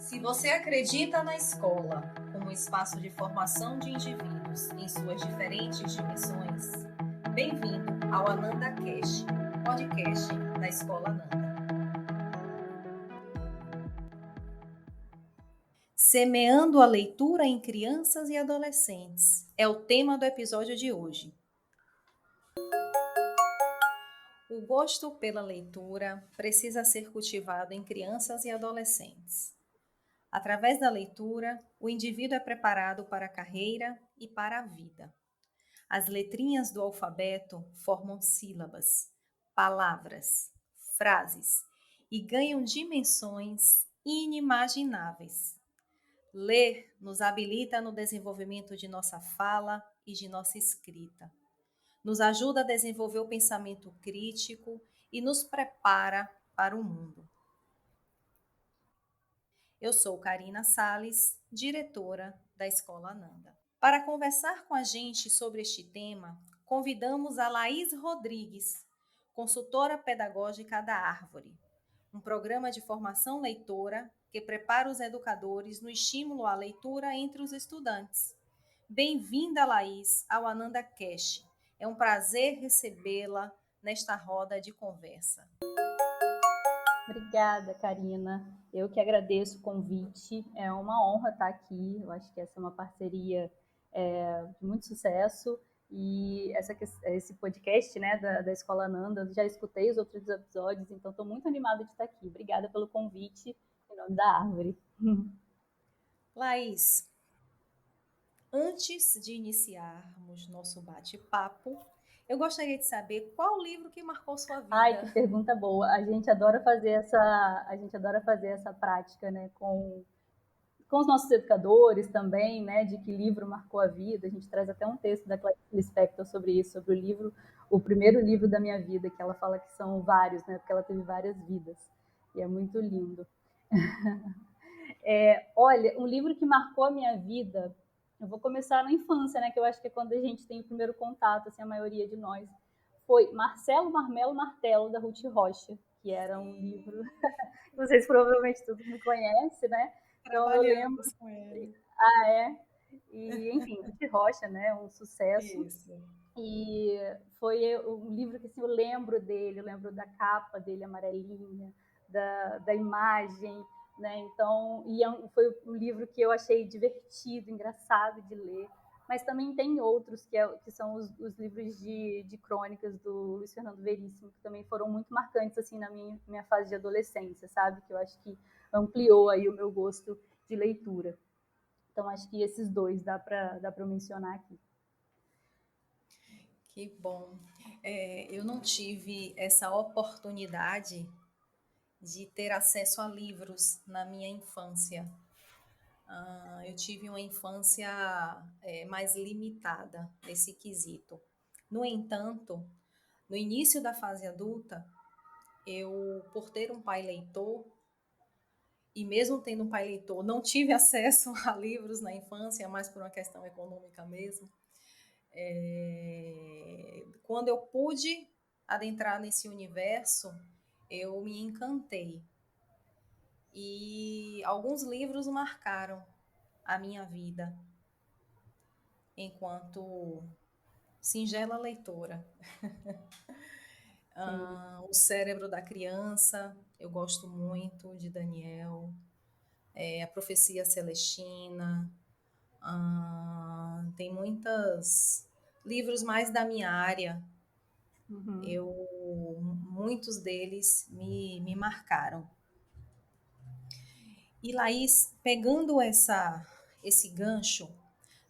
Se você acredita na escola como espaço de formação de indivíduos em suas diferentes dimensões, bem-vindo ao Ananda Cast, podcast da Escola Ananda. Semeando a leitura em crianças e adolescentes é o tema do episódio de hoje. O gosto pela leitura precisa ser cultivado em crianças e adolescentes. Através da leitura, o indivíduo é preparado para a carreira e para a vida. As letrinhas do alfabeto formam sílabas, palavras, frases e ganham dimensões inimagináveis. Ler nos habilita no desenvolvimento de nossa fala e de nossa escrita. Nos ajuda a desenvolver o pensamento crítico e nos prepara para o mundo. Eu sou Karina Salles, diretora da Escola Ananda. Para conversar com a gente sobre este tema, convidamos a Laís Rodrigues, consultora pedagógica da Árvore, um programa de formação leitora que prepara os educadores no estímulo à leitura entre os estudantes. Bem-vinda, Laís, ao Ananda Cast. É um prazer recebê-la nesta roda de conversa. Obrigada, Karina. Eu que agradeço o convite. É uma honra estar aqui. Eu acho que essa é uma parceria de muito sucesso. E esse podcast, né, da Escola Ananda, eu já escutei os outros episódios, então estou muito animada de estar aqui. Obrigada pelo convite em nome da Árvore. Laís, antes de iniciarmos nosso bate-papo, eu gostaria de saber qual o livro que marcou sua vida. Ai, que pergunta boa. A gente adora fazer essa prática, né, com os nossos educadores também, né, de que livro marcou a vida. A gente traz até um texto da Clarice Lispector sobre isso, sobre o livro, o primeiro livro da minha vida, que ela fala que são vários, né, porque ela teve várias vidas. E é muito lindo. Olha, um livro que marcou a minha vida, eu vou começar na infância, né, que eu acho que é quando a gente tem o primeiro contato, assim, a maioria de nós, foi Marcelo Marmelo Martelo, da Ruth Rocha, que era um livro que vocês provavelmente todos me conhecem, né? Então eu lembro. Com ele. Ah, é? E, enfim, Ruth Rocha, né? Um sucesso. Isso. E foi um livro que assim, eu lembro dele, eu lembro da capa dele amarelinha, da imagem, né? Então, foi um livro que eu achei divertido, engraçado de ler. Mas também tem outros que são os livros de crônicas do Luiz Fernando Veríssimo, que também foram muito marcantes assim na minha fase de adolescência, sabe? Que eu acho que ampliou aí o meu gosto de leitura. Então, acho que esses dois dá para mencionar aqui. Que bom. Eu não tive essa oportunidade de ter acesso a livros na minha infância. Eu tive uma infância mais limitada nesse quesito. No entanto, no início da fase adulta, eu, por ter um pai leitor, e mesmo tendo um pai leitor, não tive acesso a livros na infância, mais por uma questão econômica mesmo. Quando eu pude adentrar nesse universo, eu me encantei. E alguns livros marcaram a minha vida enquanto singela leitora. O Cérebro da Criança, eu gosto muito de Daniel. A Profecia Celestina. Tem muitos livros mais da minha área. Muitos deles me marcaram. E Laís, pegando esse gancho,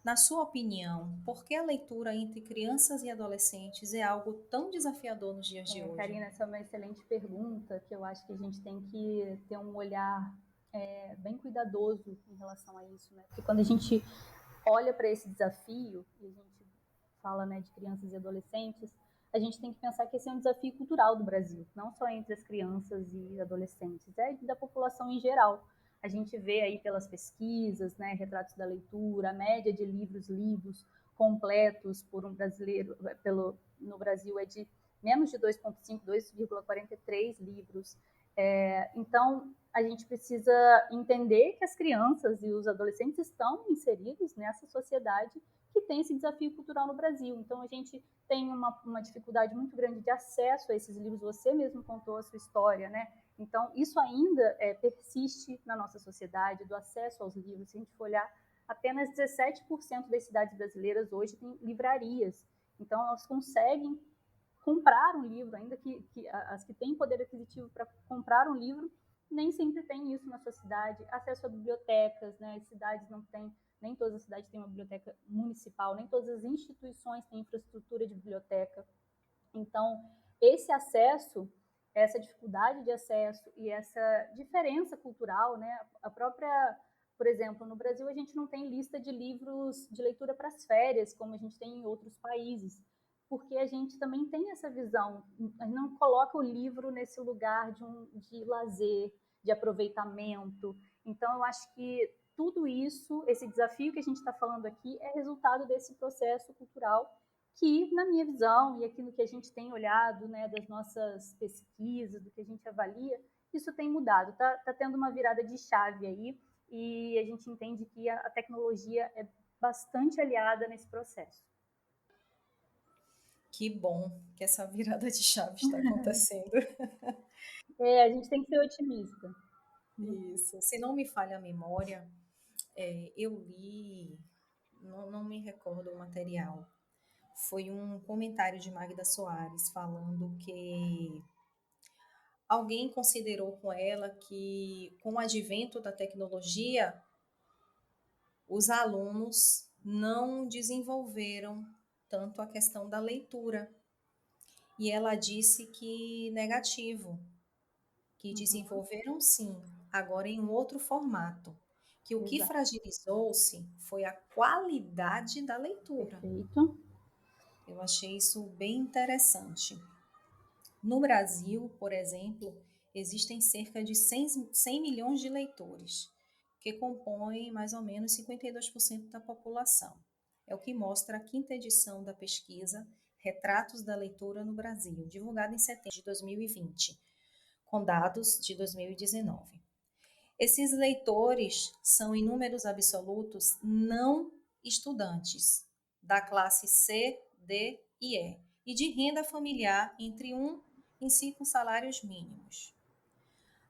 na sua opinião, por que a leitura entre crianças e adolescentes é algo tão desafiador nos dias de hoje? Karina, essa é uma excelente pergunta que eu acho que a gente tem que ter um olhar bem cuidadoso em relação a isso, né? Porque quando a gente olha para esse desafio, e a gente fala, né, de crianças e adolescentes, a gente tem que pensar que esse é um desafio cultural do Brasil, não só entre as crianças e adolescentes, é da população em geral. A gente vê aí pelas pesquisas, né, retratos da leitura, a média de livros lidos completos por um brasileiro no Brasil é de menos de 2,5, 2,43 livros Então, a gente precisa entender que as crianças e os adolescentes estão inseridos nessa sociedade que tem esse desafio cultural no Brasil. Então, a gente tem uma dificuldade muito grande de acesso a esses livros. Você mesmo contou a sua história, né? Então, isso ainda persiste na nossa sociedade, do acesso aos livros. Se a gente for olhar, apenas 17% das cidades brasileiras hoje têm livrarias. Então, elas conseguem comprar um livro, ainda que as que têm poder aquisitivo para comprar um livro, nem sempre tem isso na sua cidade. Acesso a bibliotecas, né? As cidades não têm, nem todas as cidades têm uma biblioteca municipal, nem todas as instituições têm infraestrutura de biblioteca. Então, esse acesso, essa dificuldade de acesso e essa diferença cultural, né? A própria, por exemplo, no Brasil a gente não tem lista de livros de leitura para as férias, como a gente tem em outros países, porque a gente também tem essa visão, a gente não coloca o livro nesse lugar de lazer, de aproveitamento. Então, eu acho que tudo isso, esse desafio que a gente está falando aqui, é resultado desse processo cultural que, na minha visão, e aquilo que a gente tem olhado, né, das nossas pesquisas, do que a gente avalia, isso tem mudado, tá tendo uma virada de chave aí, e a gente entende que a tecnologia é bastante aliada nesse processo. Que bom que essa virada de chave está acontecendo. A gente tem que ser otimista. Isso. Se não me falha a memória, eu li, não me recordo o material. Foi um comentário de Magda Soares falando que alguém considerou com ela que, com o advento da tecnologia, os alunos não desenvolveram tanto a questão da leitura. E ela disse que negativo, que desenvolveram sim, agora em um outro formato. Que o que Exato. fragilizou-se foi a qualidade da leitura. Perfeito. Eu achei isso bem interessante. No Brasil, por exemplo, existem cerca de 100 milhões de leitores, que compõem mais ou menos 52% da população. É o que mostra a quinta edição da pesquisa Retratos da Leitura no Brasil, divulgada em setembro de 2020, com dados de 2019. Esses leitores são, em números absolutos, não estudantes da classe C, D e E, e de renda familiar entre 1 e 5 salários mínimos.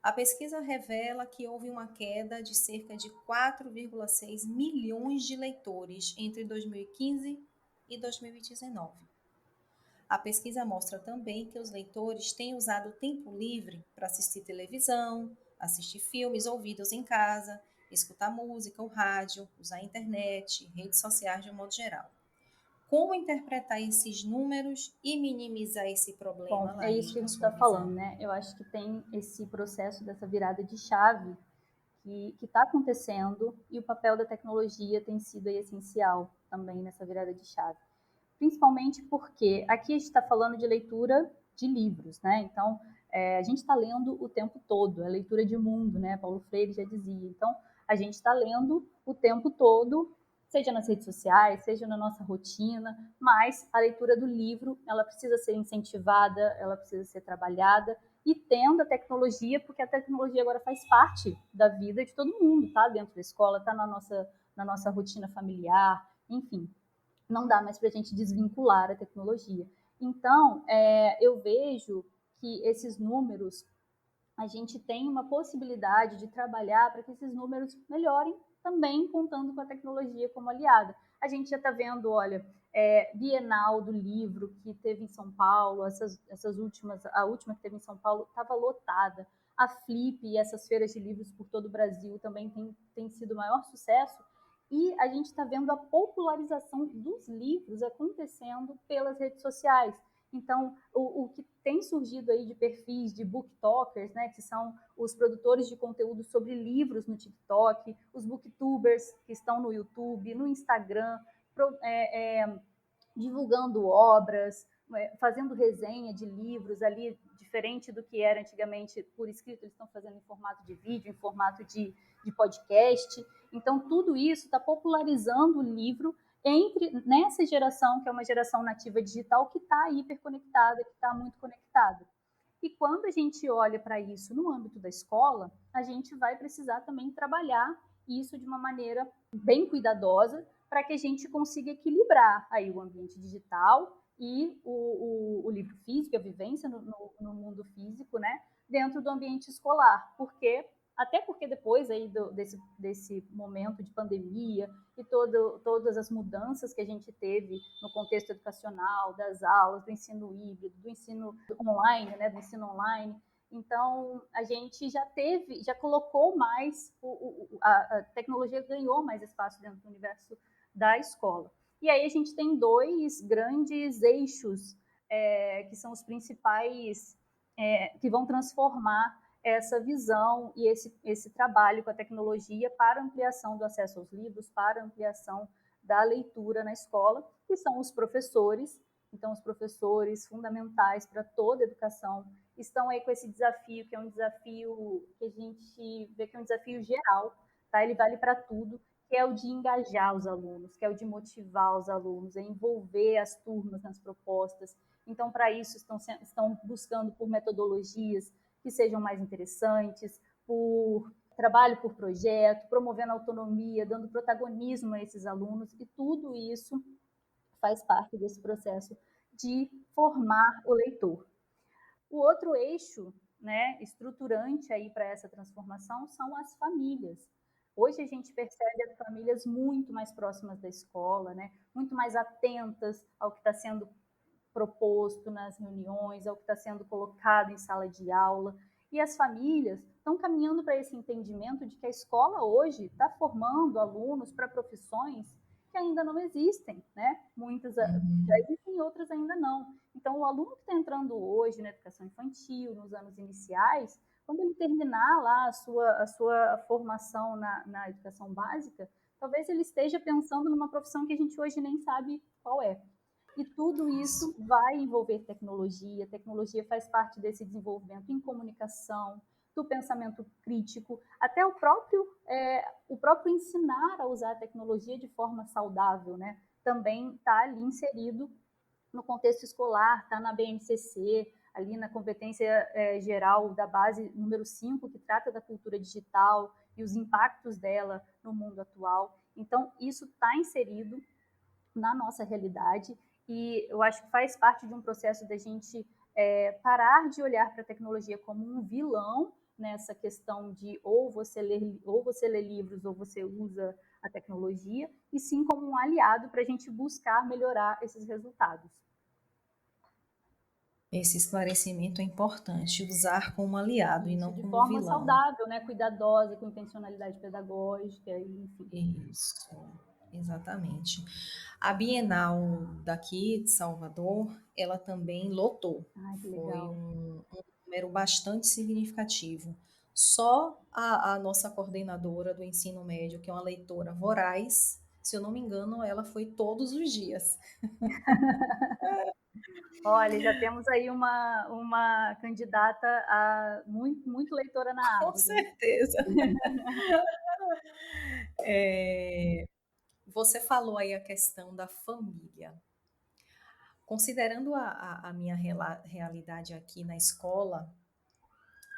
A pesquisa revela que houve uma queda de cerca de 4,6 milhões de leitores entre 2015 e 2019. A pesquisa mostra também que os leitores têm usado o tempo livre para assistir televisão, assistir filmes ou vídeos em casa, escutar música ou rádio, usar a internet, redes sociais de um modo geral. Como interpretar esses números e minimizar esse problema, Bom, é isso Laís, que a na gente sua está falando, visão? né? Eu acho que tem esse processo dessa virada de chave que está acontecendo e o papel da tecnologia tem sido aí essencial também nessa virada de chave. Principalmente porque aqui a gente está falando de leitura de livros, né? Então, a gente está lendo o tempo todo, é leitura de mundo, né? Paulo Freire já dizia. Então, a gente está lendo o tempo todo, seja nas redes sociais, seja na nossa rotina, mas a leitura do livro, ela precisa ser incentivada, ela precisa ser trabalhada, e tendo a tecnologia, porque a tecnologia agora faz parte da vida de todo mundo, tá? Dentro da escola, tá na nossa rotina familiar, enfim, não dá mais para a gente desvincular a tecnologia. Então, eu vejo que esses números, a gente tem uma possibilidade de trabalhar para que esses números melhorem também contando com a tecnologia como aliada. A gente já está vendo, olha, Bienal do livro que teve em São Paulo, essas últimas, a última que teve em São Paulo estava lotada. A Flip e essas feiras de livros por todo o Brasil também tem sido o maior sucesso. E a gente está vendo a popularização dos livros acontecendo pelas redes sociais. Então, o que tem surgido aí de perfis de booktokers, né, que são os produtores de conteúdo sobre livros no TikTok, os booktubers que estão no YouTube, no Instagram, divulgando obras, fazendo resenha de livros ali, diferente do que era antigamente por escrito, eles estão fazendo em formato de vídeo, em formato de podcast. Então, tudo isso está popularizando o livro nessa geração, que é uma geração nativa digital, que está hiperconectada, que está muito conectada. E quando a gente olha para isso no âmbito da escola, a gente vai precisar também trabalhar isso de uma maneira bem cuidadosa para que a gente consiga equilibrar aí o ambiente digital e o livro físico, a vivência no mundo físico, né, dentro do ambiente escolar, porque até porque depois aí desse momento de pandemia e todas as mudanças que a gente teve no contexto educacional, das aulas, do ensino híbrido, do ensino online, né, do ensino online, então a gente já colocou mais, a tecnologia ganhou mais espaço dentro do universo da escola. E aí a gente tem dois grandes eixos que são os principais que vão transformar essa visão e esse trabalho com a tecnologia para ampliação do acesso aos livros, para ampliação da leitura na escola, que são os professores. Então, os professores fundamentais para toda a educação estão aí com esse desafio, que é um desafio que a gente vê que é um desafio geral, tá? Ele vale para tudo, que é o de engajar os alunos, que é o de motivar os alunos, é envolver as turmas nas propostas. Então, para isso, estão buscando por metodologias que sejam mais interessantes, por trabalho por projeto, promovendo autonomia, dando protagonismo a esses alunos, e tudo isso faz parte desse processo de formar o leitor. O outro eixo, né, estruturante aí para essa transformação são as famílias. Hoje a gente percebe as famílias muito mais próximas da escola, né, muito mais atentas ao que está sendo proposto nas reuniões, ao que está sendo colocado em sala de aula. E as famílias estão caminhando para esse entendimento de que a escola hoje está formando alunos para profissões que ainda não existem, né? Muitas já existem, outras ainda não. Então, o aluno que está entrando hoje na educação infantil, nos anos iniciais, quando ele terminar lá a sua formação na educação básica, talvez ele esteja pensando numa profissão que a gente hoje nem sabe qual é. E tudo isso vai envolver tecnologia. Tecnologia faz parte desse desenvolvimento em comunicação, do pensamento crítico, até o próprio ensinar a usar a tecnologia de forma saudável, né? Também está ali inserido no contexto escolar, está na BNCC, ali na competência geral da base número 5, que trata da cultura digital e os impactos dela no mundo atual. Então, isso está inserido na nossa realidade, e eu acho que faz parte de um processo da gente parar de olhar para a tecnologia como um vilão nessa questão de ou você lê livros ou você usa a tecnologia, e sim como um aliado para a gente buscar melhorar esses resultados. Esse esclarecimento é importante, usar como aliado e não De como forma vilão. saudável, né, cuidadosa, com intencionalidade pedagógica, enfim. Isso, exatamente. A Bienal daqui de Salvador, ela também lotou. Ai, que Foi legal. um número bastante significativo. Só a nossa coordenadora do ensino médio, que é uma leitora voraz, se eu não me engano, ela foi todos os dias. Olha, já temos aí uma candidata a muito, muito leitora na Com árvore. certeza. Você falou aí a questão da família. Considerando a minha realidade aqui na escola,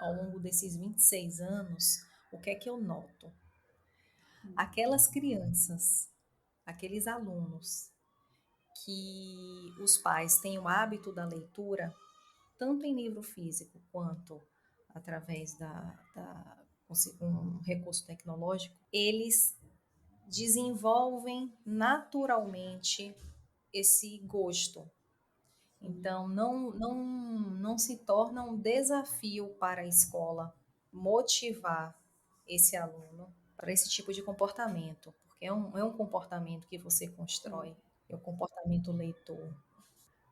ao longo desses 26 anos, o que é que eu noto? Aquelas crianças, aqueles alunos que os pais têm o hábito da leitura, tanto em livro físico quanto através um recurso tecnológico, eles desenvolvem naturalmente esse gosto. Então, não se torna um desafio para a escola motivar esse aluno para esse tipo de comportamento, porque é um comportamento que você constrói, é o comportamento leitor.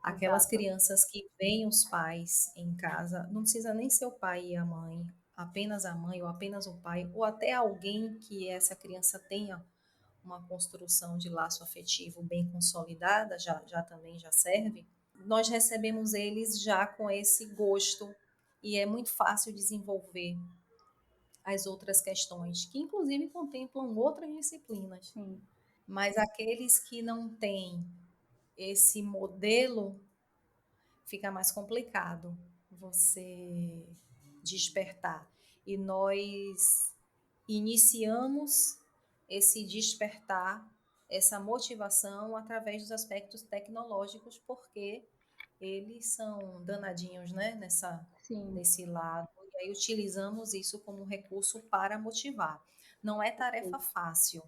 Aquelas Exato. crianças que veem os pais em casa, não precisa nem ser o pai e a mãe, ou apenas o pai, ou até alguém que essa criança tenha uma construção de laço afetivo bem consolidada, já também já serve. Nós recebemos eles já com esse gosto e é muito fácil desenvolver as outras questões, que inclusive contemplam outras disciplinas. Sim. Mas aqueles que não têm esse modelo, fica mais complicado você despertar. E nós iniciamos esse despertar, essa motivação através dos aspectos tecnológicos, porque eles são danadinhos, né, Sim, nesse lado, e aí utilizamos isso como um recurso para motivar. Não é tarefa perfeito. fácil,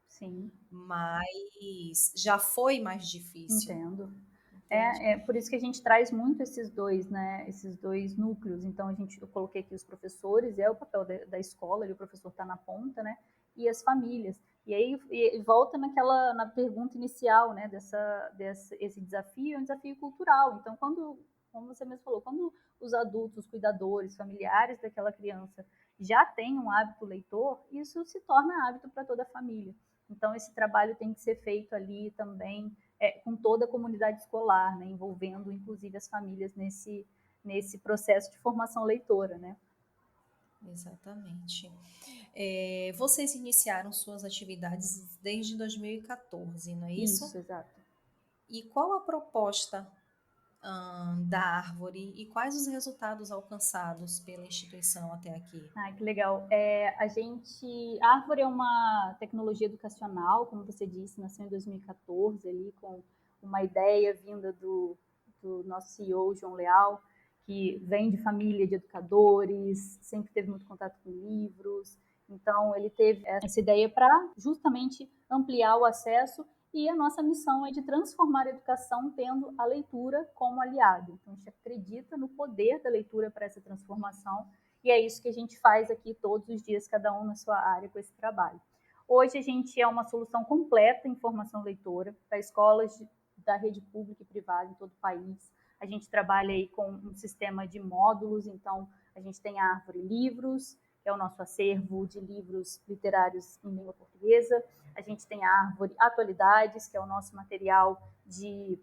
Sim, mas já foi mais difícil, entendo. entende? É por isso que a gente traz muito esses dois, né, esses dois núcleos. Então, eu coloquei aqui os professores, é o papel da escola, e o professor está na ponta, né, e as famílias. E aí volta na pergunta inicial, né, esse desafio é um desafio cultural. Então, como você mesmo falou, quando os adultos, os cuidadores, familiares daquela criança já têm um hábito leitor, isso se torna hábito para toda a família. Então, esse trabalho tem que ser feito ali também com toda a comunidade escolar, né, envolvendo inclusive as famílias nesse processo de formação leitora, né? Exatamente. Vocês iniciaram suas atividades desde 2014, não é isso? Isso, exato. E qual a proposta, da Árvore e quais os resultados alcançados pela instituição até aqui? Ah, que legal. A Árvore é uma tecnologia educacional, como você disse, nasceu em 2014 ali com uma ideia vinda do nosso CEO, João Leal, que vem de família de educadores, sempre teve muito contato com livros. Então, ele teve essa ideia para justamente ampliar o acesso e a nossa missão é de transformar a educação tendo a leitura como aliado. Então, a gente acredita no poder da leitura para essa transformação e é isso que a gente faz aqui todos os dias, cada um na sua área com esse trabalho. Hoje a gente é uma solução completa em formação leitora para escolas da rede pública e privada em todo o país. A gente trabalha aí com um sistema de módulos, então a gente tem a Árvore Livros, que é o nosso acervo de livros literários em língua portuguesa. A gente tem a Árvore Atualidades, que é o nosso material de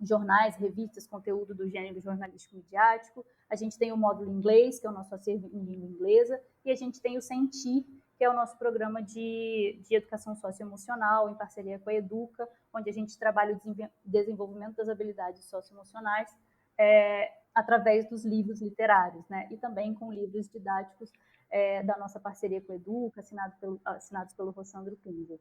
jornais, revistas, conteúdo do gênero jornalístico midiático. A gente tem o módulo inglês, que é o nosso acervo em língua inglesa, e a gente tem o Sentir, que é o nosso programa de educação socioemocional, em parceria com a Educa, onde a gente trabalha o desenvolvimento das habilidades socioemocionais através dos livros literários, né? E também com livros didáticos da nossa parceria com a Educa, assinados pelo Rossandro Klinger.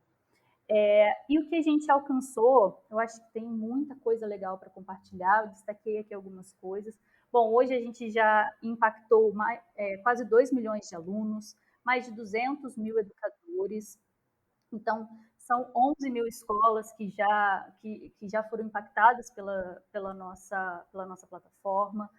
E o que a gente alcançou, eu acho que tem muita coisa legal para compartilhar, eu destaquei aqui algumas coisas. Bom, hoje a gente já impactou quase 2 milhões de alunos, mais de 200 mil educadores, então são 11 mil escolas que já foram impactadas pela nossa plataforma.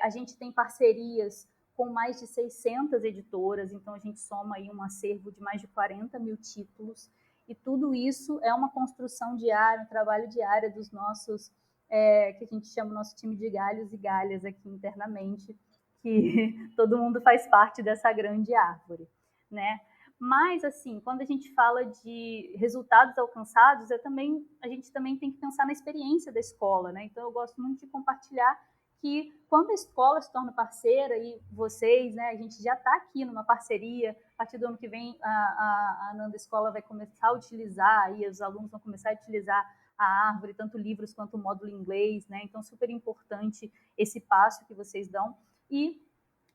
A gente tem parcerias com mais de 600 editoras, então a gente soma aí um acervo de mais de 40 mil títulos, e tudo isso é uma construção diária, um trabalho diário dos nossos, que a gente chama o nosso time de galhos e galhas aqui internamente, que todo mundo faz parte dessa grande árvore, né? Mas, assim, quando a gente fala de resultados alcançados, a gente também tem que pensar na experiência da escola, né? Então, eu gosto muito de compartilhar que quando a escola se torna parceira e vocês, né, a gente já está aqui numa parceria, a partir do ano que vem a Ananda Escola vai começar a utilizar, e os alunos vão começar a utilizar a árvore, tanto livros quanto o módulo inglês, né? Então, super importante esse passo que vocês dão. E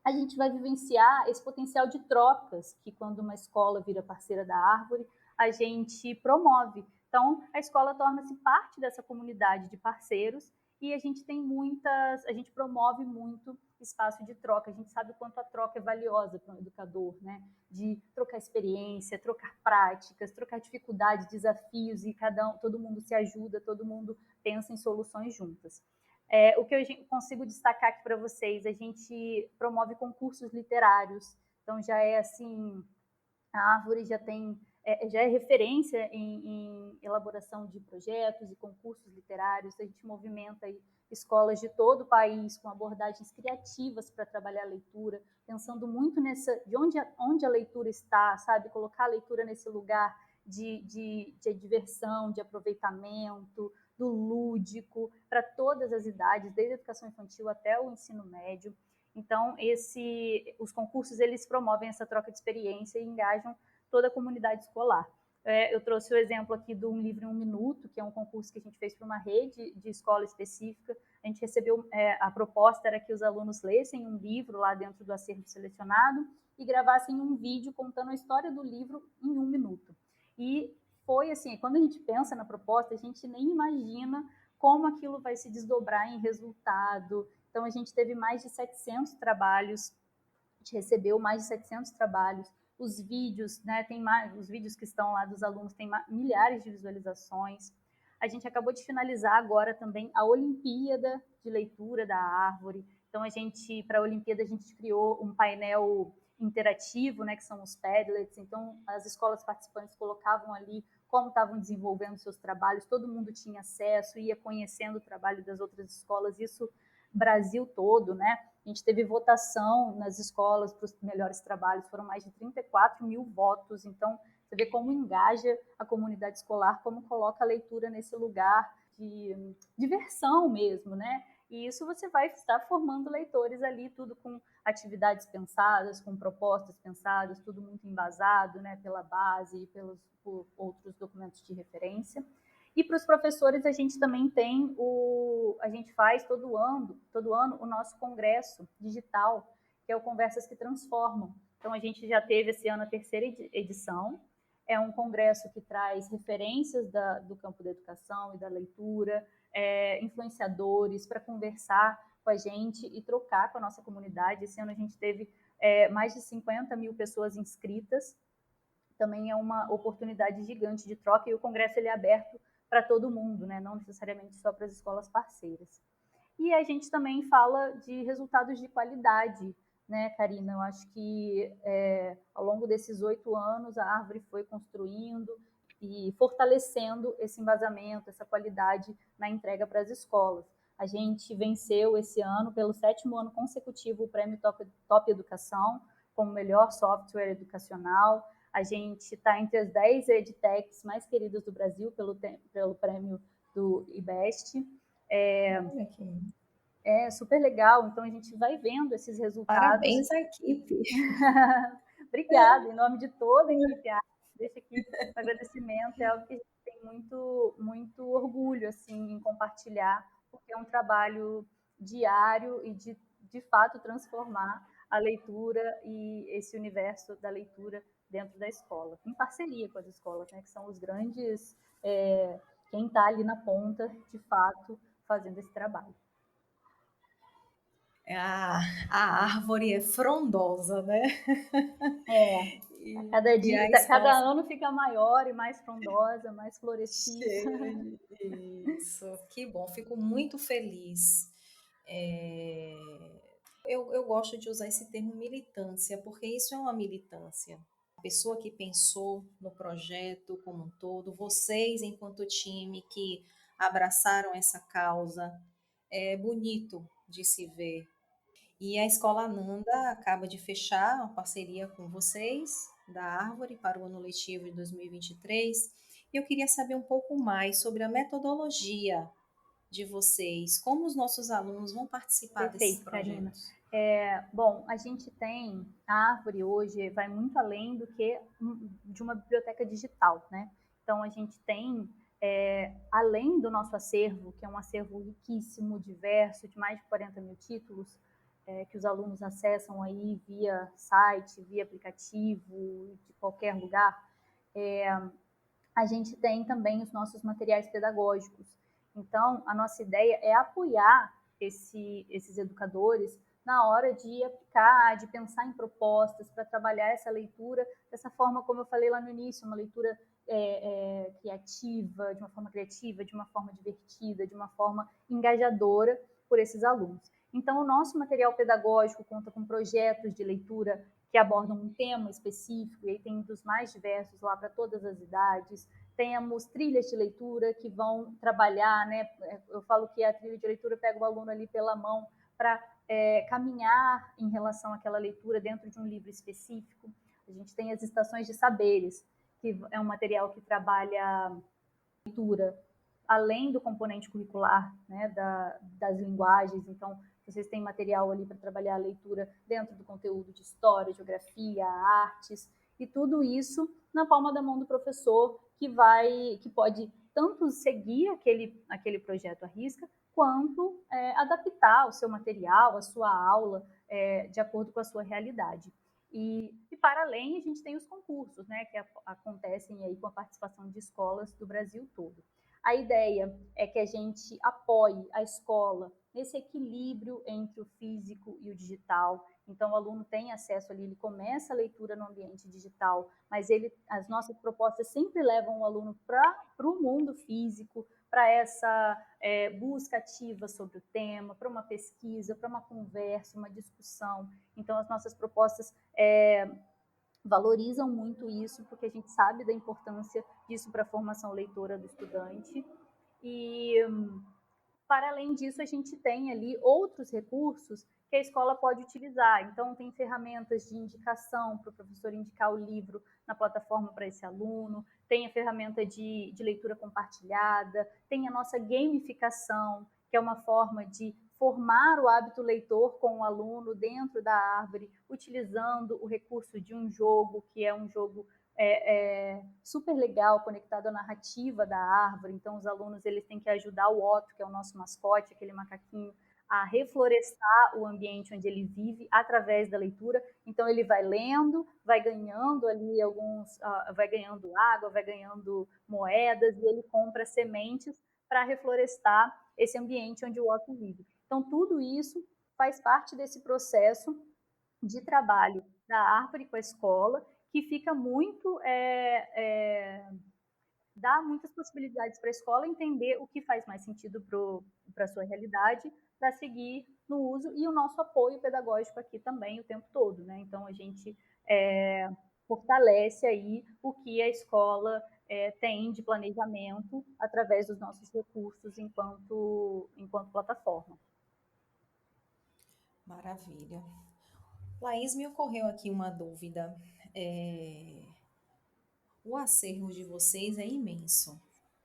a gente vai vivenciar esse potencial de trocas que, quando uma escola vira parceira da árvore, a gente promove. Então, a escola torna-se parte dessa comunidade de parceiros e a gente promove muito espaço de troca. A gente sabe o quanto a troca é valiosa para um educador, né? De trocar experiência, trocar práticas, trocar dificuldades, desafios, e todo mundo se ajuda, todo mundo pensa em soluções juntas. O que eu consigo destacar aqui para vocês, a gente promove concursos literários, então já é assim, a Árvore já é referência em elaboração de projetos e concursos literários, a gente movimenta aí escolas de todo o país com abordagens criativas para trabalhar a leitura, pensando muito de onde a leitura está, sabe? Colocar a leitura nesse lugar de diversão, de aproveitamento, do lúdico, para todas as idades, desde a educação infantil até o ensino médio. Então, os concursos, eles promovem essa troca de experiência e engajam toda a comunidade escolar. Eu trouxe o exemplo aqui de um livro em um minuto, que é um concurso que a gente fez para uma rede de escola específica. a gente recebeu, a proposta era que os alunos lessem um livro lá dentro do acervo selecionado e gravassem um vídeo contando a história do livro em 1 minuto. E foi assim, quando a gente pensa na proposta, a gente nem imagina como aquilo vai se desdobrar em resultado. Então, a gente teve mais de 700 trabalhos, a gente recebeu mais de 700 trabalhos. Os vídeos, né, os vídeos que estão lá dos alunos têm milhares de visualizações. A gente acabou de finalizar agora também a Olimpíada de Leitura da Árvore. Então, para a Olimpíada, a gente criou um painel interativo, né, que são os Padlets. Então, as escolas participantes colocavam ali como estavam desenvolvendo seus trabalhos, todo mundo tinha acesso, ia conhecendo o trabalho das outras escolas, isso Brasil todo, né? A gente teve votação nas escolas para os melhores trabalhos, foram mais de 34 mil votos, então você vê como engaja a comunidade escolar, como coloca a leitura nesse lugar de diversão mesmo, né? E isso você vai estar formando leitores ali, tudo com atividades pensadas, com propostas pensadas, tudo muito embasado, né, pela base e por outros documentos de referência. E para os professores a gente também tem a gente faz todo ano o nosso congresso digital, que é o Conversas que Transformam. Então a gente já teve esse ano a 3ª edição. É um congresso que traz referências do campo da educação e da leitura, influenciadores para conversar com a gente e trocar com a nossa comunidade. Esse ano a gente teve mais de 50 mil pessoas inscritas. Também é uma oportunidade gigante de troca e o congresso ele é aberto para todo mundo, né? Não necessariamente só para as escolas parceiras. E a gente também fala de resultados de qualidade, né, Karina? Eu acho que ao longo desses 8 anos a Árvore foi construindo e fortalecendo esse embasamento, essa qualidade na entrega para as escolas. A gente venceu esse ano, pelo 7º ano consecutivo, o Prêmio Top Educação, como melhor software educacional. A gente está entre as 10 edtechs mais queridas do Brasil pelo prêmio do IBEST. É super legal, então a gente vai vendo esses resultados. Parabéns à equipe. Obrigada, em nome de toda a equipe. Deixa aqui o agradecimento, é algo que a gente tem muito, muito orgulho assim, em compartilhar, porque é um trabalho diário e de fato transformar a leitura e esse universo da leitura dentro da escola, em parceria com as escolas, né, que são os grandes, quem está ali na ponta, de fato, fazendo esse trabalho. A árvore é frondosa, né? Cada dia, cada ano fica maior e mais frondosa, mais florescida. Isso, que bom, fico muito feliz. Eu gosto de usar esse termo militância, porque isso é uma militância. A pessoa que pensou no projeto como um todo, vocês, enquanto time, que abraçaram essa causa, é bonito de se ver. E a Escola Ananda acaba de fechar uma parceria com vocês, da Árvore, para o ano letivo de 2023. E eu queria saber um pouco mais sobre a metodologia de vocês, como os nossos alunos vão participar desses projetos. Karina. Bom, a gente tem, a Árvore hoje vai muito além do que de uma biblioteca digital, né? Então, a gente tem, além do nosso acervo, que é um acervo riquíssimo, diverso, de mais de 40 mil títulos, que os alunos acessam aí via site, via aplicativo, de qualquer lugar, a gente tem também os nossos materiais pedagógicos. Então, a nossa ideia é apoiar esses educadores na hora de aplicar, de pensar em propostas para trabalhar essa leitura dessa forma, como eu falei lá no início, uma leitura criativa, de uma forma divertida, de uma forma engajadora por esses alunos. Então, o nosso material pedagógico conta com projetos de leitura que abordam um tema específico, e aí tem dos mais diversos lá para todas as idades. Temos trilhas de leitura que vão trabalhar, né? Eu falo que a trilha de leitura pega o aluno ali pela mão para caminhar em relação àquela leitura dentro de um livro específico. A gente tem as estações de saberes, que é um material que trabalha leitura além do componente curricular, né, das linguagens. Então, vocês têm material ali para trabalhar a leitura dentro do conteúdo de história, geografia, artes, e tudo isso na palma da mão do professor, que pode tanto seguir aquele projeto à risca, quanto adaptar o seu material, a sua aula, de acordo com a sua realidade. E para além, a gente tem os concursos, né, que acontecem aí com a participação de escolas do Brasil todo. A ideia é que a gente apoie a escola nesse equilíbrio entre o físico e o digital. Então, o aluno tem acesso ali, ele começa a leitura no ambiente digital, mas as nossas propostas sempre levam o aluno para o mundo físico, para essa busca ativa sobre o tema, para uma pesquisa, para uma conversa, uma discussão. Então, as nossas propostas valorizam muito isso, porque a gente sabe da importância disso para a formação leitora do estudante. E, para além disso, a gente tem ali outros recursos que a escola pode utilizar. Então, tem ferramentas de indicação para o professor indicar o livro na plataforma para esse aluno, tem a ferramenta de leitura compartilhada, tem a nossa gamificação, que é uma forma de formar o hábito leitor com o aluno dentro da árvore, utilizando o recurso de um jogo, que é um jogo super legal, conectado à narrativa da árvore. Então, os alunos eles têm que ajudar o Otto, que é o nosso mascote, aquele macaquinho, a reflorestar o ambiente onde ele vive através da leitura. Então, ele vai lendo, vai ganhando ali vai ganhando água, vai ganhando moedas, e ele compra sementes para reflorestar esse ambiente onde o Otto vive. Então, tudo isso faz parte desse processo de trabalho da árvore com a escola, que fica muito dá muitas possibilidades para a escola entender o que faz mais sentido para a sua realidade, para seguir no uso, e o nosso apoio pedagógico aqui também o tempo todo, né? Então a gente fortalece aí o que a escola tem de planejamento através dos nossos recursos enquanto plataforma. Maravilha. Laís, me ocorreu aqui uma dúvida. O acervo de vocês é imenso.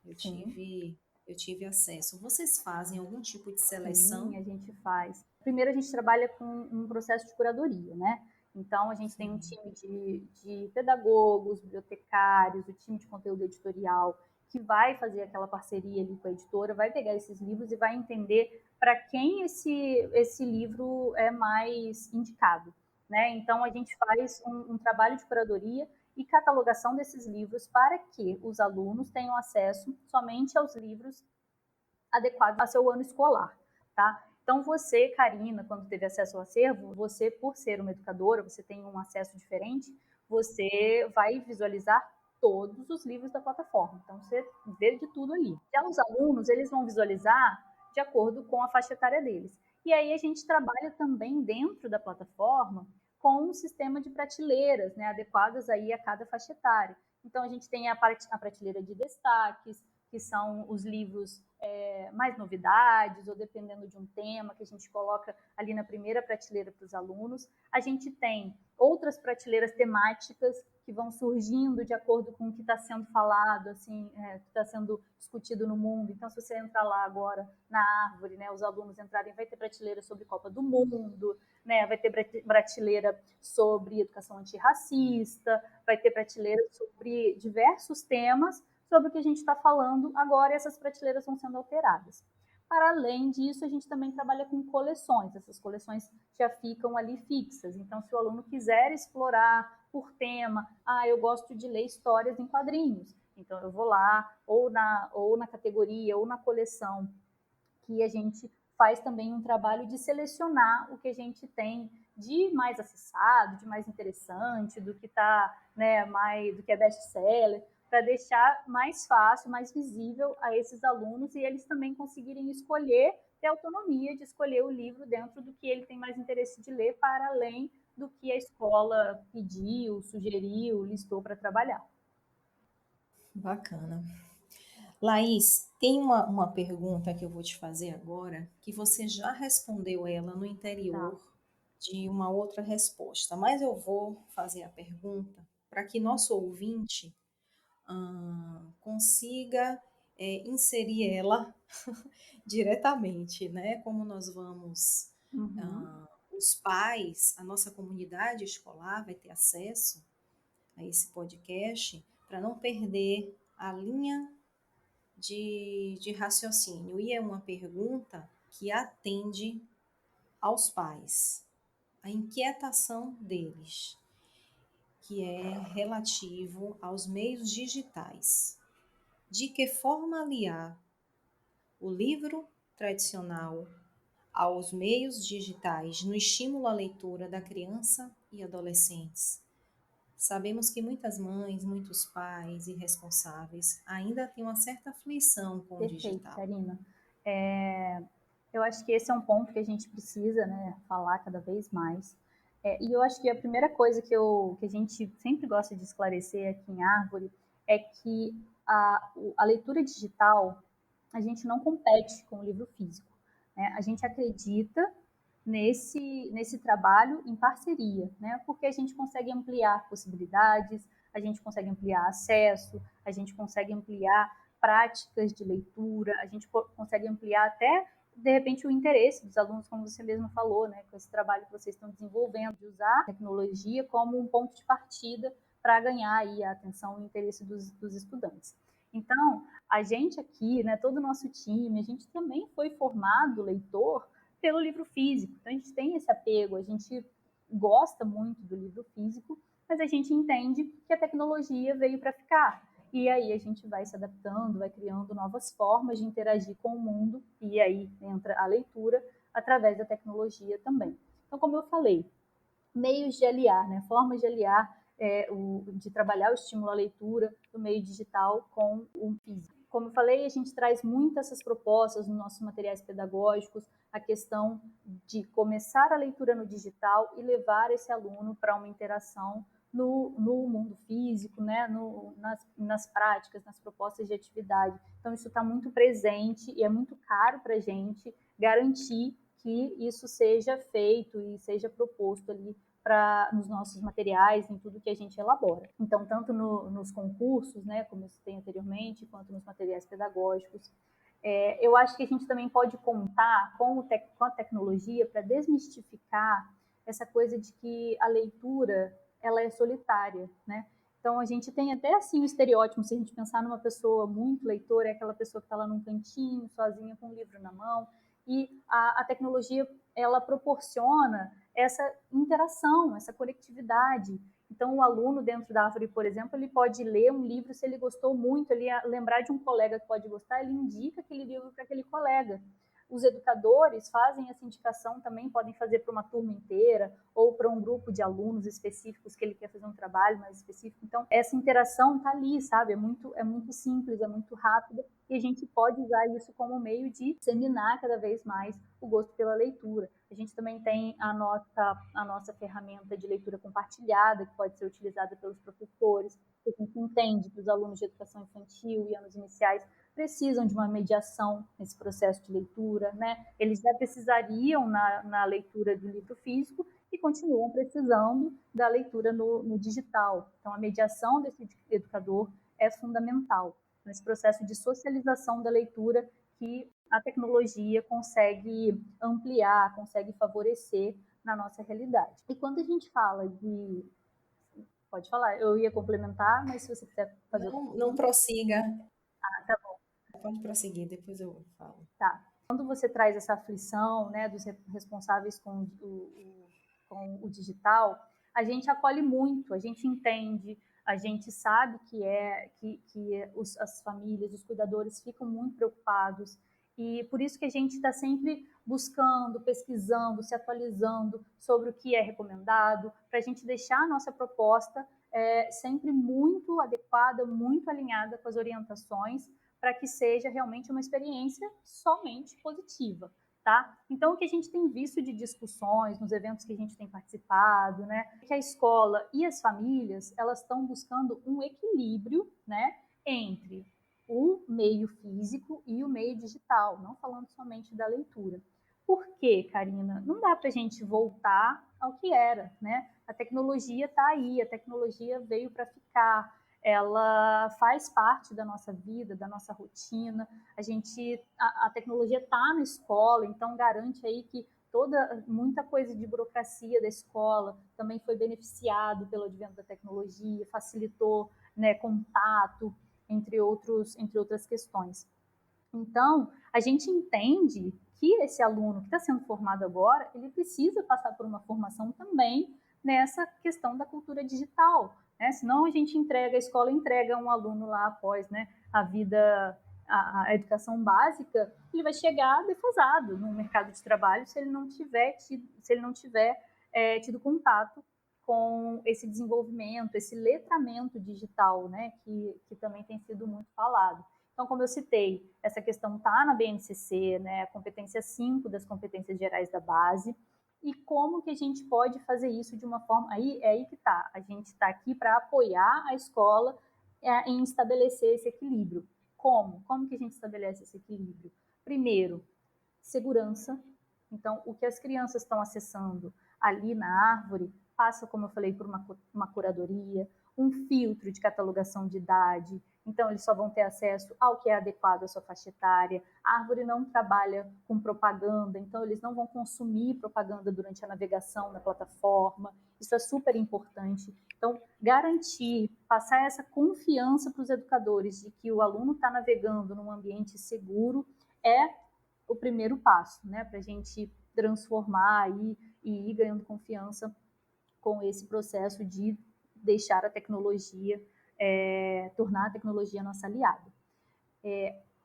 Eu Sim. tive, eu tive acesso. Vocês fazem algum tipo de Sim, seleção? a gente faz. Primeiro, a gente trabalha com um processo de curadoria, né? Então, a gente tem um Sim. time de pedagogos, bibliotecários, o time de conteúdo editorial, que vai fazer aquela parceria ali com a editora, vai pegar esses livros e vai entender para quem esse livro é mais indicado, né? Então, a gente faz um trabalho de curadoria e catalogação desses livros para que os alunos tenham acesso somente aos livros adequados ao seu ano escolar, tá? Então, você, Karina, quando teve acesso ao acervo, você, por ser uma educadora, você tem um acesso diferente, você vai visualizar todos os livros da plataforma. Então, você vê de tudo ali. Já os alunos, eles vão visualizar de acordo com a faixa etária deles. E aí, a gente trabalha também dentro da plataforma com um sistema de prateleiras, né, adequadas aí a cada faixa etária. Então, a gente tem a prateleira de destaques, que são os livros mais novidades, ou dependendo de um tema que a gente coloca ali na primeira prateleira para os alunos. A gente tem outras prateleiras temáticas que vão surgindo de acordo com o que está sendo falado, assim, que está sendo discutido no mundo. Então, se você entrar lá agora na árvore, né, os alunos entrarem, vai ter prateleira sobre Copa do Mundo, né, vai ter prateleira sobre educação antirracista, vai ter prateleira sobre diversos temas sobre o que a gente está falando agora, e essas prateleiras vão sendo alteradas. Para além disso, a gente também trabalha com coleções. Essas coleções já ficam ali fixas. Então, se o aluno quiser explorar por tema, eu gosto de ler histórias em quadrinhos. Então, eu vou lá, ou na categoria, ou na coleção, que a gente faz também um trabalho de selecionar o que a gente tem de mais acessado, de mais interessante, do que tá, né, do que é best-seller, para deixar mais fácil, mais visível a esses alunos, e eles também conseguirem escolher, ter autonomia de escolher o livro dentro do que ele tem mais interesse de ler, para além do que a escola pediu, sugeriu, listou para trabalhar. Bacana. Laís, tem uma pergunta que eu vou te fazer agora, que você já respondeu ela no Tá. interior de uma outra resposta, mas eu vou fazer a pergunta para que nosso ouvinte consiga inserir ela diretamente, né? Como nós vamos, Uhum. os pais, a nossa comunidade escolar vai ter acesso a esse podcast para não perder a linha de raciocínio e é uma pergunta que atende aos pais, a inquietação deles, que é relativo aos meios digitais. De que forma aliar o livro tradicional aos meios digitais no estímulo à leitura da criança e adolescentes? Sabemos que muitas mães, muitos pais irresponsáveis ainda têm uma certa aflição com o Perfeito, digital. Karina. É, eu acho que esse é um ponto que a gente precisa, né, falar cada vez mais. E eu acho que a primeira coisa que a gente sempre gosta de esclarecer aqui em Árvore é que a leitura digital, a gente não compete com o livro físico, né? A gente acredita nesse trabalho em parceria, né? Porque a gente consegue ampliar possibilidades, a gente consegue ampliar acesso, a gente consegue ampliar práticas de leitura, a gente consegue ampliar até, de repente, o interesse dos alunos, como você mesmo falou, né, com esse trabalho que vocês estão desenvolvendo, de usar a tecnologia como um ponto de partida para ganhar aí a atenção e o interesse dos estudantes. Então, a gente aqui, né, todo o nosso time, a gente também foi formado leitor pelo livro físico. Então, a gente tem esse apego, a gente gosta muito do livro físico, mas a gente entende que a tecnologia veio para ficar. E aí a gente vai se adaptando, vai criando novas formas de interagir com o mundo, e aí entra a leitura através da tecnologia também. Então, como eu falei, meios de aliar, né, formas de aliar de trabalhar o estímulo à leitura do meio digital com o físico. Como eu falei, a gente traz muitas essas propostas nos nossos materiais pedagógicos, a questão de começar a leitura no digital e levar esse aluno para uma interação no mundo físico, né, nas práticas, nas propostas de atividade. Então, isso está muito presente e é muito caro para a gente garantir que isso seja feito e seja proposto ali nos nossos materiais, em tudo que a gente elabora. Então, tanto nos concursos, né, como eu citei anteriormente, quanto nos materiais pedagógicos. Eu acho que a gente também pode contar com a tecnologia para desmistificar essa coisa de que a leitura ela é solitária, né? Então, a gente tem até assim o estereótipo, se a gente pensar numa pessoa muito leitora, é aquela pessoa que está lá num cantinho, sozinha, com um livro na mão, e a tecnologia, ela proporciona essa interação, essa conectividade. Então, o aluno dentro da Árvore, por exemplo, ele pode ler um livro, se ele gostou muito, ele lembrar de um colega que pode gostar, ele indica aquele livro para aquele colega. Os educadores fazem essa indicação também, podem fazer para uma turma inteira ou para um grupo de alunos específicos que ele quer fazer um trabalho mais específico. Então, essa interação está ali, sabe? É muito simples, é muito rápida e a gente pode usar isso como meio de disseminar cada vez mais o gosto pela leitura. A gente também tem a nossa ferramenta de leitura compartilhada, que pode ser utilizada pelos professores. A gente entende que os alunos de educação infantil e anos iniciais precisam de uma mediação nesse processo de leitura, né? Eles já precisariam na leitura do livro físico e continuam precisando da leitura no digital. Então, a mediação desse educador é fundamental nesse processo de socialização da leitura que a tecnologia consegue ampliar, consegue favorecer na nossa realidade. E quando a gente fala de... Pode falar, eu ia complementar, mas se você quiser fazer outra Não pergunta... prossiga, Tá bom, pode prosseguir, depois eu falo. tá. Quando você traz essa aflição, né, dos responsáveis com o digital, a gente acolhe muito, a gente entende, a gente sabe que as famílias, os cuidadores ficam muito preocupados e por isso que a gente está sempre buscando, pesquisando, se atualizando sobre o que é recomendado, para a gente deixar a nossa proposta sempre muito adequada, muito alinhada com as orientações, para que seja realmente uma experiência somente positiva. Tá? Então, o que a gente tem visto de discussões nos eventos que a gente tem participado, né, é que a escola e as famílias elas estão buscando um equilíbrio, né, entre o meio físico e o meio digital, não falando somente da leitura. Por quê, Karina? Não dá para a gente voltar ao que era, né? A tecnologia está aí, a tecnologia veio para ficar, ela faz parte da nossa vida, da nossa rotina. A tecnologia está na escola, então garante aí que muita coisa de burocracia da escola também foi beneficiado pelo advento da tecnologia, facilitou, né, contato. entre outras questões. Então, a gente entende que esse aluno que está sendo formado agora, ele precisa passar por uma formação também nessa questão da cultura digital, né? Senão a gente a escola entrega um aluno lá após, né, a educação básica, ele vai chegar defasado no mercado de trabalho se ele não tiver tido contato com esse desenvolvimento, esse letramento digital, né, que também tem sido muito falado. Então, como eu citei, essa questão está na BNCC, né, a competência 5 das competências gerais da base, e como que a gente pode fazer isso de uma forma... aí que está, a gente está aqui para apoiar a escola em estabelecer esse equilíbrio. Como? Como que a gente estabelece esse equilíbrio? Primeiro, segurança. Então, o que as crianças estão acessando ali na árvore passa, como eu falei, por uma curadoria, um filtro de catalogação de idade. Então, eles só vão ter acesso ao que é adequado à sua faixa etária. A árvore não trabalha com propaganda, então eles não vão consumir propaganda durante a navegação na plataforma. Isso é super importante. Então, garantir, passar essa confiança para os educadores de que o aluno está navegando num ambiente seguro é o primeiro passo, né, para a gente transformar e ir ganhando confiança com esse processo de deixar a tecnologia, tornar a tecnologia nossa aliada.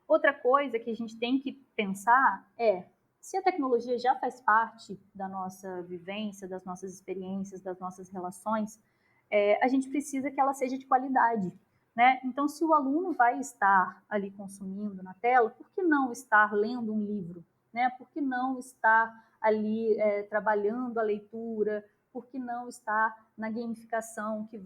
Outra coisa que a gente tem que pensar é, se a tecnologia já faz parte da nossa vivência, das nossas experiências, das nossas relações, a gente precisa que ela seja de qualidade, né? Então, se o aluno vai estar ali consumindo na tela, por que não estar lendo um livro, né? Por que não estar ali trabalhando a leitura? Por que não estar na gamificação que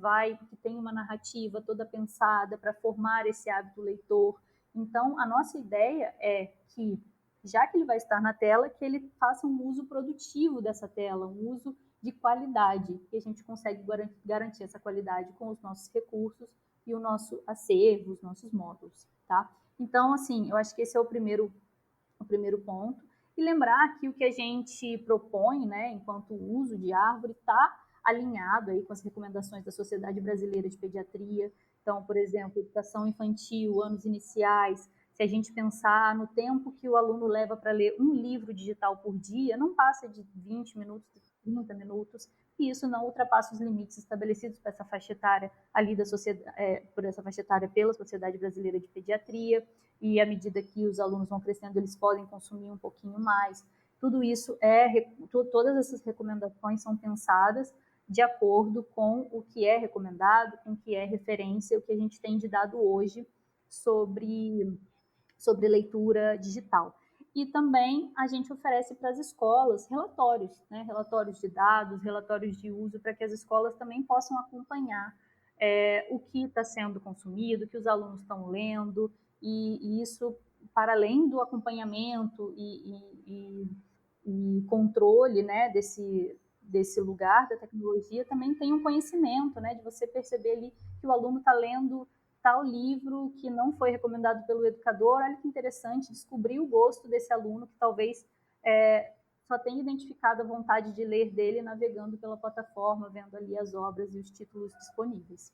tem uma narrativa toda pensada para formar esse hábito leitor? Então, a nossa ideia é que, já que ele vai estar na tela, que ele faça um uso produtivo dessa tela, um uso de qualidade, e a gente consegue garantir essa qualidade com os nossos recursos e o nosso acervo, os nossos módulos, tá? Então, assim, eu acho que esse é o primeiro ponto. E lembrar que o que a gente propõe, né, enquanto uso de árvore, está alinhado aí com as recomendações da Sociedade Brasileira de Pediatria. Então, por exemplo, educação infantil, anos iniciais, se a gente pensar no tempo que o aluno leva para ler um livro digital por dia, não passa de 20 minutos, 30 minutos, e isso não ultrapassa os limites estabelecidos para essa faixa etária ali por essa faixa etária pela Sociedade Brasileira de Pediatria, e à medida que os alunos vão crescendo, eles podem consumir um pouquinho mais. Tudo isso todas essas recomendações são pensadas de acordo com o que é recomendado, com o que é referência, o que a gente tem de dado hoje sobre leitura digital. E também a gente oferece para as escolas relatórios, né? Relatórios de dados, relatórios de uso, para que as escolas também possam acompanhar o que está sendo consumido, o que os alunos estão lendo, e isso, para além do acompanhamento e controle, né, desse lugar da tecnologia, também tem um conhecimento, né, de você perceber ali que o aluno está lendo tal livro que não foi recomendado pelo educador. Olha que interessante, descobrir o gosto desse aluno que talvez só tenha identificado a vontade de ler dele navegando pela plataforma, vendo ali as obras e os títulos disponíveis.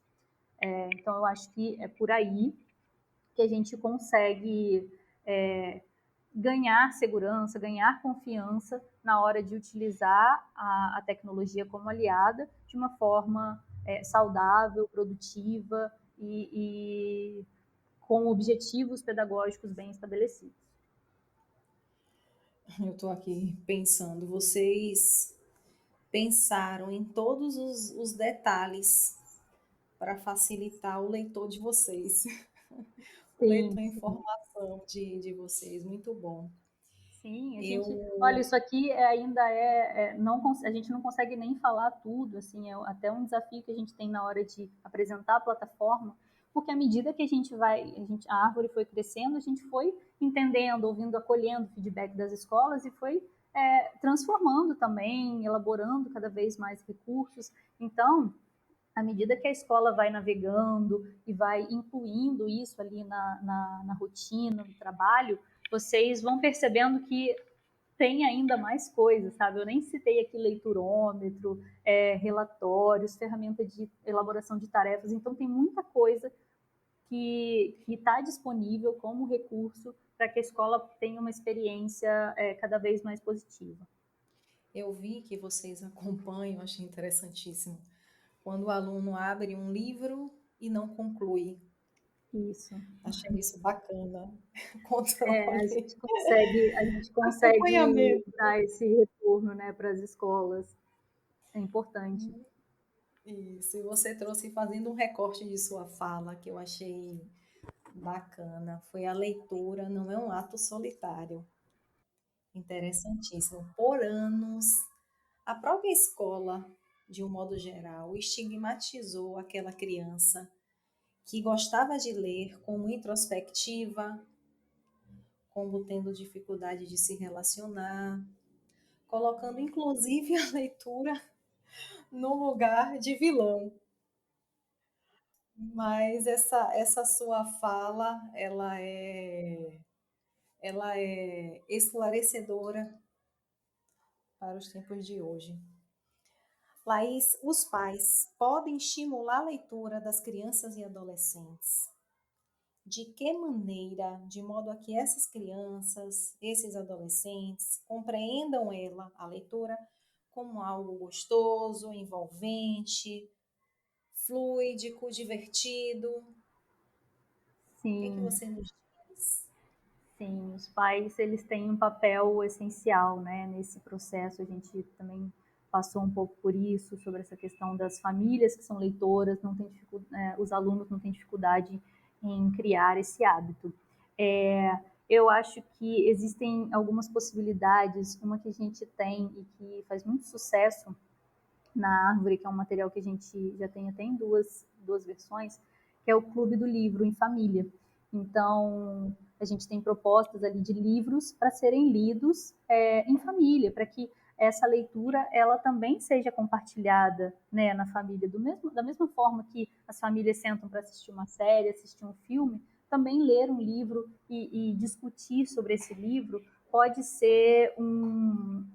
Então, eu acho que é por aí que a gente consegue ganhar segurança, ganhar confiança na hora de utilizar a tecnologia como aliada de uma forma saudável, produtiva e com objetivos pedagógicos bem estabelecidos. Eu estou aqui pensando, vocês pensaram em todos os detalhes para facilitar o leitor de vocês, o leitor em formação de vocês, muito bom. Sim, olha, isso aqui ainda a gente não consegue nem falar tudo, assim, é até um desafio que a gente tem na hora de apresentar a plataforma, porque à medida que a árvore foi crescendo, a gente foi entendendo, ouvindo, acolhendo o feedback das escolas e foi transformando também, elaborando cada vez mais recursos. Então, à medida que a escola vai navegando e vai incluindo isso ali na rotina, no trabalho, vocês vão percebendo que tem ainda mais coisas, sabe? Eu nem citei aqui leiturômetro, relatórios, ferramenta de elaboração de tarefas, então tem muita coisa que está disponível como recurso para que a escola tenha uma experiência cada vez mais positiva. Eu vi que vocês acompanham, achei interessantíssimo. Quando o aluno abre um livro e não conclui. Isso. Achei isso bacana. A Controle, gente consegue acompanhamento. dar esse retorno, né, para as escolas. É importante. Isso, e você trouxe fazendo um recorte de sua fala, que eu achei bacana. Foi a leitura, não é um ato solitário. Interessantíssimo. Por anos, a própria escola, de um modo geral, estigmatizou aquela criança que gostava de ler como introspectiva, como tendo dificuldade de se relacionar, colocando inclusive a leitura no lugar de vilão. Mas essa sua fala, ela é esclarecedora para os tempos de hoje. Laís, os pais podem estimular a leitura das crianças e adolescentes. De que maneira, de modo a que essas crianças, esses adolescentes, compreendam a leitura, como algo gostoso, envolvente, fluídico, divertido? O que é que Sim, você nos diz? sim, os pais eles têm um papel essencial, né, nesse processo. A gente também passou um pouco por isso, sobre essa questão das famílias que são leitoras, não tem os alunos não têm dificuldade em criar esse hábito. Eu acho que existem algumas possibilidades, uma que a gente tem e que faz muito sucesso na Árvore, que é um material que a gente já tem até em duas versões, que é o Clube do Livro em Família. Então, a gente tem propostas ali de livros para serem lidos em família, para que essa leitura ela também seja compartilhada, né, na família, da mesma forma que as famílias sentam para assistir uma série, assistir um filme, também ler um livro e discutir sobre esse livro vai ser, não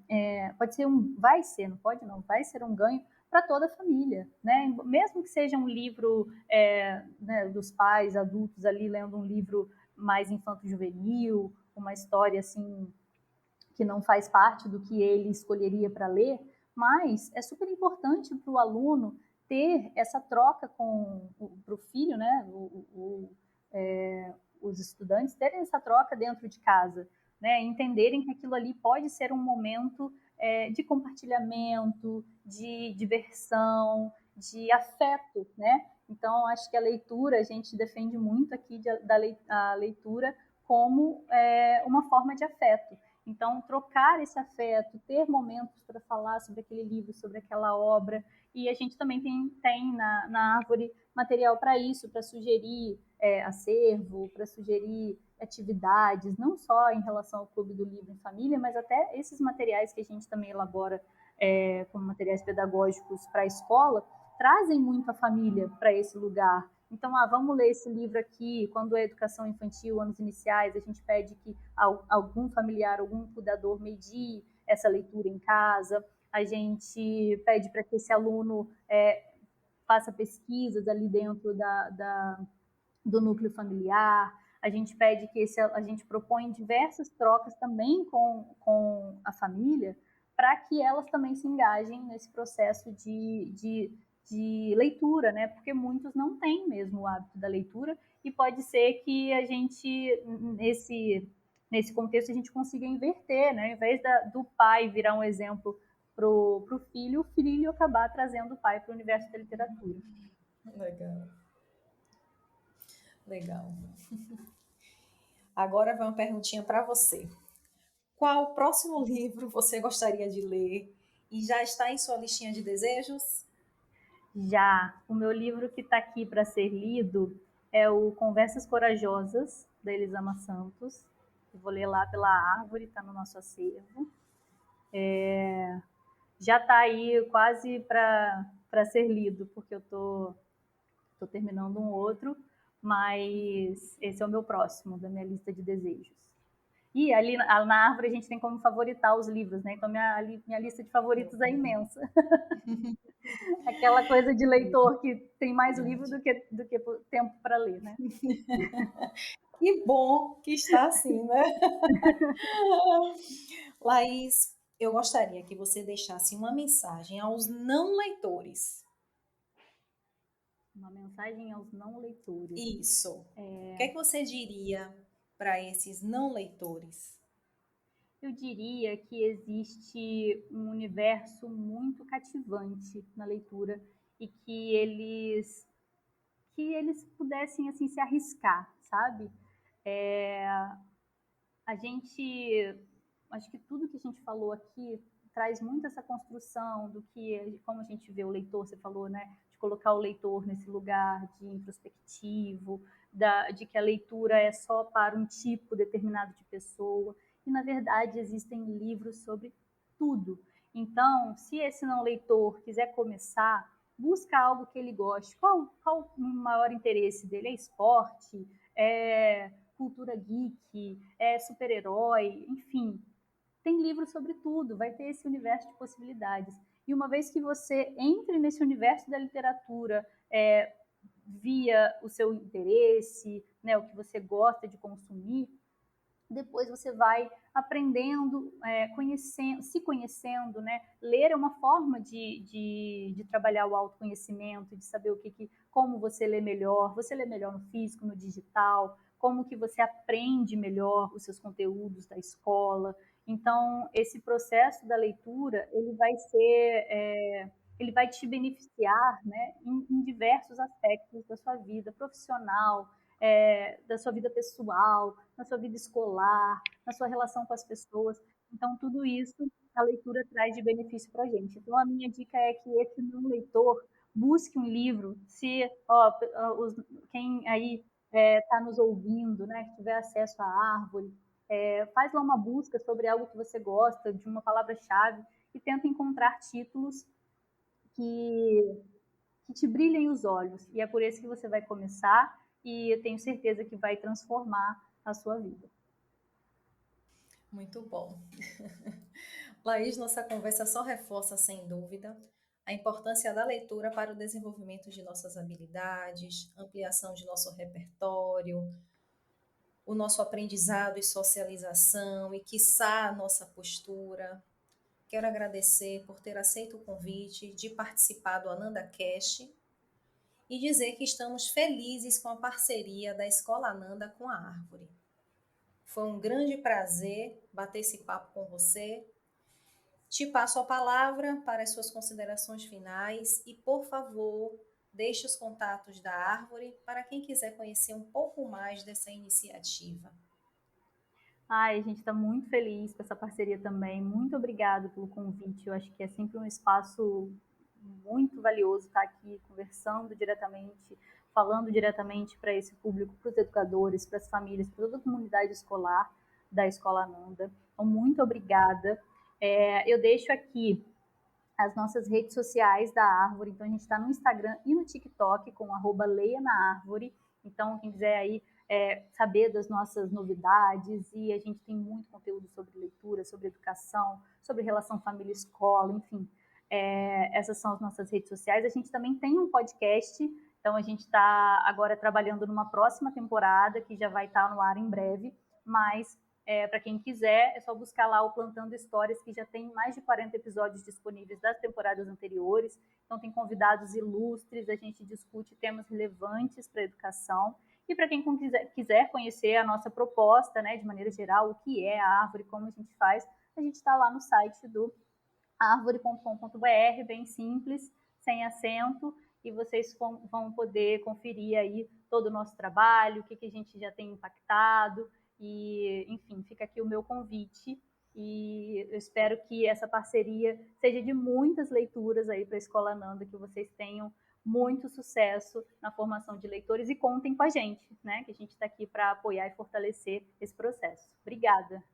pode não, vai ser um ganho para toda a família, né? Mesmo que seja um livro né, dos pais adultos ali lendo um livro mais infanto-juvenil, uma história assim que não faz parte do que ele escolheria para ler, mas é super importante para o aluno ter essa troca para o filho, né? Os estudantes terem essa troca dentro de casa, né? Entenderem que aquilo ali pode ser um momento de compartilhamento, de diversão, de afeto, né? Então, acho que a leitura, a gente defende muito aqui a leitura como uma forma de afeto. Então, trocar esse afeto, ter momentos para falar sobre aquele livro, sobre aquela obra. E a gente também tem na Árvore material para isso, para sugerir acervo, para sugerir atividades, não só em relação ao Clube do Livro em Família, mas até esses materiais que a gente também elabora como materiais pedagógicos para a escola, trazem muito a família para esse lugar. Então, vamos ler esse livro aqui. Quando é educação infantil, anos iniciais, a gente pede que algum familiar, algum cuidador medie essa leitura em casa. A gente pede para que esse aluno faça pesquisas ali dentro do núcleo familiar. A gente pede a gente propõe diversas trocas também com a família para que elas também se engajem nesse processo de leitura, né? Porque muitos não têm mesmo o hábito da leitura e pode ser que a gente, nesse contexto, a gente consiga inverter, né? Ao invés do pai virar um exemplo para o filho acabar trazendo o pai para o universo da literatura. Legal, legal. Agora vai uma perguntinha para você. Qual o próximo livro você gostaria de ler e já está em sua listinha de desejos? Já o meu livro que está aqui para ser lido é o Conversas Corajosas, da Elisama Santos. Eu vou ler lá pela Árvore, está no nosso acervo. Já está aí quase para ser lido, porque eu tô terminando um outro, mas esse é o meu próximo, da minha lista de desejos. E ali na árvore a gente tem como favoritar os livros, né? Então minha lista de favoritos é imensa. Aquela coisa de leitor que tem mais livro Verdade. do que tempo para ler, né? Que bom que está assim, né? Laís, eu gostaria que você deixasse uma mensagem aos não leitores. Uma mensagem aos não leitores. Isso. O que é que você diria para esses não leitores? Eu diria que existe um universo muito cativante na leitura e que eles pudessem assim se arriscar, sabe? A gente, acho que tudo que a gente falou aqui traz muito essa construção do que, como a gente vê o leitor, você falou, né, de colocar o leitor nesse lugar de introspectivo, de que a leitura é só para um tipo determinado de pessoa, e na verdade existem livros sobre tudo. Então, se esse não leitor quiser começar, busca algo que ele goste. Qual o maior interesse dele? É esporte? É cultura geek, super-herói, enfim. Tem livros sobre tudo, vai ter esse universo de possibilidades. E uma vez que você entre nesse universo da literatura, via o seu interesse, né, o que você gosta de consumir, depois você vai aprendendo, conhecendo, se conhecendo, né? Ler é uma forma de trabalhar o autoconhecimento, de saber como você lê melhor no físico, no digital, como que você aprende melhor os seus conteúdos da escola. Então, esse processo da leitura, ele vai te beneficiar, né, em diversos aspectos da sua vida profissional, da sua vida pessoal, na sua vida escolar, na sua relação com as pessoas. Então, tudo isso a leitura traz de benefício para a gente. Então, a minha dica é que esse não leitor busque um livro. Se quem aí está nos ouvindo, né, que tiver acesso à árvore, faz lá uma busca sobre algo que você gosta, de uma palavra-chave, e tenta encontrar títulos que que te brilhem os olhos. E é por isso que você vai começar e eu tenho certeza que vai transformar a sua vida. Muito bom. Laís, nossa conversa só reforça, sem dúvida, a importância da leitura para o desenvolvimento de nossas habilidades, ampliação de nosso repertório, o nosso aprendizado e socialização e, quiçá, a nossa postura. Quero agradecer por ter aceito o convite de participar do Ananda Cast e dizer que estamos felizes com a parceria da Escola Ananda com a Árvore. Foi um grande prazer bater esse papo com você. Te passo a palavra para as suas considerações finais e, por favor, deixe os contatos da Árvore para quem quiser conhecer um pouco mais dessa iniciativa. Ai, a gente está muito feliz com essa parceria também. Muito obrigada pelo convite. Eu acho que é sempre um espaço muito valioso estar aqui conversando diretamente, falando diretamente para esse público, para os educadores, para as famílias, para toda a comunidade escolar da Escola Ananda. Então, muito obrigada. Eu deixo aqui as nossas redes sociais da Árvore. Então, a gente está no Instagram e no TikTok com @leia-na-árvore. Então, quem quiser aí saber das nossas novidades, e a gente tem muito conteúdo sobre leitura, sobre educação, sobre relação família-escola, enfim. Essas são as nossas redes sociais. A gente também tem um podcast, então a gente está agora trabalhando numa próxima temporada, que já vai estar no ar em breve, mas para quem quiser, é só buscar lá o Plantando Histórias, que já tem mais de 40 episódios disponíveis das temporadas anteriores. Então, tem convidados ilustres, a gente discute temas relevantes para a educação. E para quem quiser conhecer a nossa proposta, né, de maneira geral, o que é a árvore, como a gente faz, a gente está lá no site do arvore.com.br, bem simples, sem acento, e vocês vão poder conferir aí todo o nosso trabalho, o que a gente já tem impactado, e, enfim, fica aqui o meu convite, e eu espero que essa parceria seja de muitas leituras aí para a Escola Ananda, que vocês tenham muito sucesso na formação de leitores e contem com a gente, né? Que a gente está aqui para apoiar e fortalecer esse processo. Obrigada.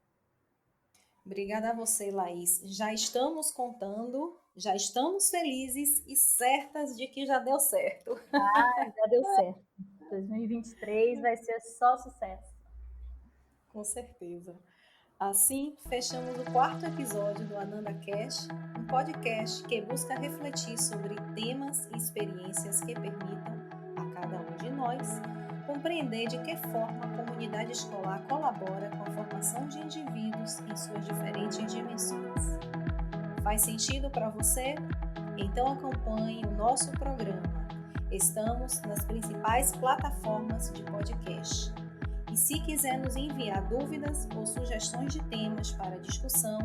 Obrigada a você, Laís. Já estamos contando, já estamos felizes e certas de que já deu certo. Já deu certo. 2023 vai ser só sucesso. Com certeza. Assim, fechamos o quarto episódio do Ananda Cast, um podcast que busca refletir sobre temas e experiências que permitam a cada um de nós compreender de que forma a comunidade escolar colabora com a formação de indivíduos em suas diferentes dimensões. Faz sentido para você? Então acompanhe o nosso programa. Estamos nas principais plataformas de podcast. E se quiser nos enviar dúvidas ou sugestões de temas para discussão,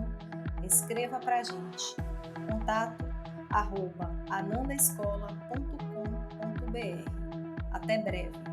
escreva para a gente. contato@anandaescola.com.br. Até breve!